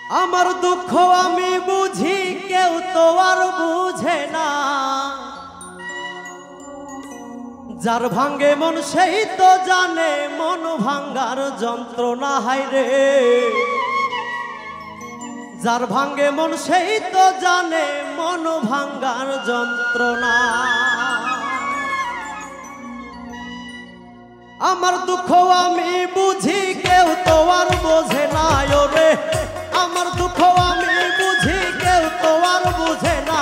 আমার দুঃখ আমি বুঝি কেউ তো আর বুঝে না, যার ভাঙ্গে মন সেই তো জানে মন ভাঙ্গার যন্ত্রণা। হায় রে, যার ভাঙ্গে মন সেই তো জানে মন ভাঙ্গার যন্ত্রণা। আমার দুঃখ আমি বুঝি কেউ তো আর বোঝে না রে, আমার দুঃখ আমি বুঝি কেউ তো আর বুঝে না,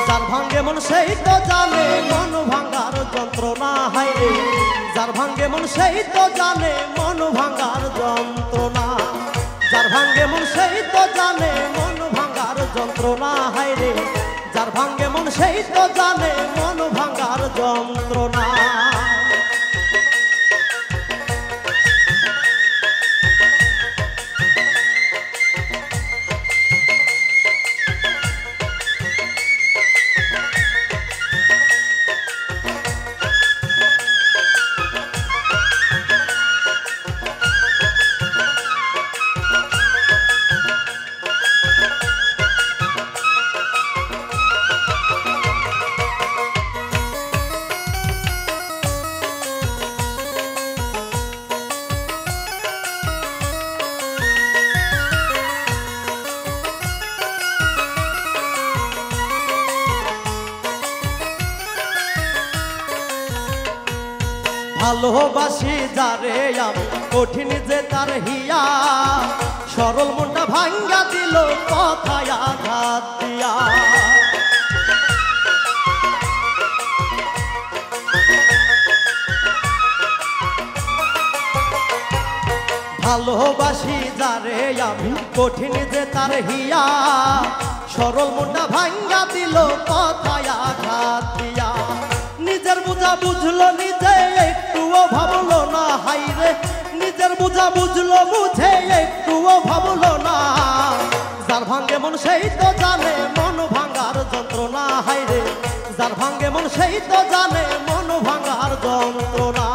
যার ভাঙ্গে মন সেই তো জানে মন ভাঙ্গার যন্ত্রণা। হায় রে, যার ভাঙ্গে মন সেই তো জানে মন ভাঙ্গার যন্ত্রণা, যার ভাঙ্গে মন সেই তো জানে মন ভাঙ্গার যন্ত্রণা। হায় রে, যার ভাঙ্গে মন সেই তো জানে মন ভাঙ্গার যন্ত্রণা। ভালোবাসি যারে আমি কঠিন যে তার হিয়া, সরল মনটা ভাঙ্গা দিল কথায় আঘাত দিয়া। ভালোবাসি যারে আমি কঠিন যে তার হিয়া, সরল মনটা ভাঙ্গা দিল কথায় আঘাত দিয়া। নিজের বোঝা বুঝলো নিজে একটুও ভাবলো না। হায় রে, নিজের বোঝা বুঝলো বুঝে একটুও ভাবলো না, যার ভাঙ্গে মন সেই তো জানে মন ভাঙ্গার যন্ত্রণা। হায় রে, যার ভাঙ্গে মন সেই তো জানে মন ভাঙ্গার যন্ত্রণা।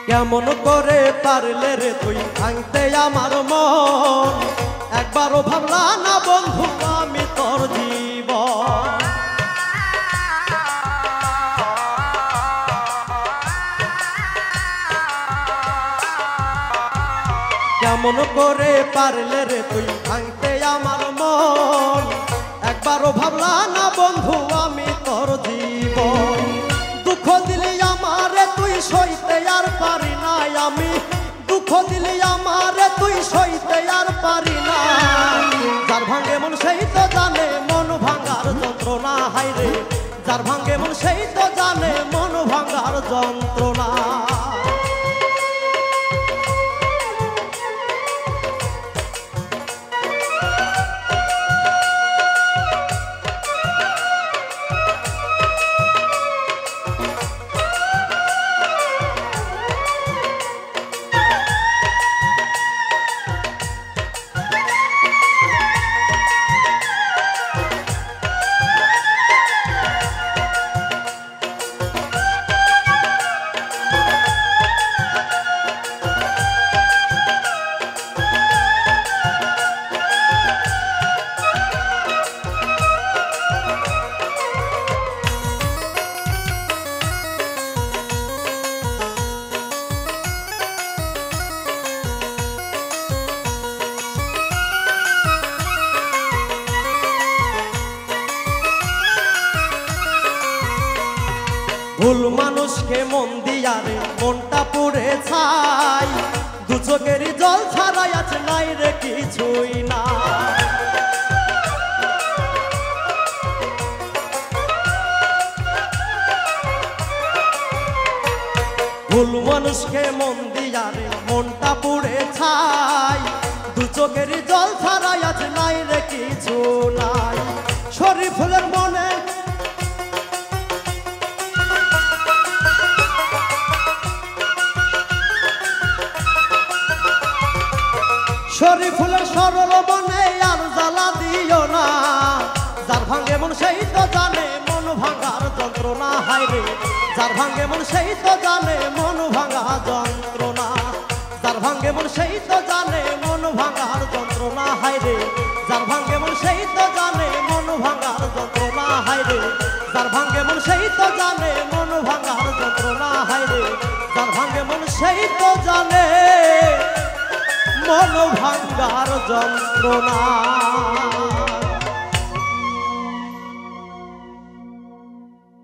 কেমন করে পারলে রে তুই ভাঙতে আমার মন, একবারও ভাবলা না বন্ধু আমি তোর জীবন। কেমন করে পারলে রে তুই ভাঙতে আমার মন, একবারও ভাবলা না বন্ধু আমি তোর জীবন। দুঃখ দিলি আমারে তুই সইতে আর পারি না আমি, দুঃখ দিলি আমারে তুই সইতে আর পারি না, যার ভাঙ্গে মন সেই তো জানে মন ভাঙ্গার যন্ত্রণা। হায় রে, যার ভাঙ্গে মন সেই তো জানে মন ভাঙ্গার যন্ত্রণা। ভুল মানুষকে মন দিয়ারে মনটা পুড়ে ছাই, দু চোখেরই জল ছাড়াই আছে নাই রে কিছুই না। ভুল মানুষকে মন দিয়ারে মনটা পুড়ে ছাই, দু চোখের জল ছাড়াই আজ নাই রে কিছু নাই। শরীফুলের মনে শরীফুলের সরল মনে আর জ্বালা দিও না, যার ভাঙে মন সেই তো জানে মন ভাঙার যন্ত্রণা। হায় রে যার ভাঙে মন সেই তো জানে মন ভাঙা যন্ত্রণা, যার ভাঙে মন সেই তো জানে মন ভাঙার যন্ত্রণা। হায় রে যার ভাঙে মন সেই তো জানে মন ভাঙার যন্ত্রণা। হায় রে যার ভাঙে মন সেই তো জানে মন ভাঙার যন্ত্রণা। হায় রে যার ভাঙে মন সেই তো জানে মন ভাঙার যন্ত্রণা।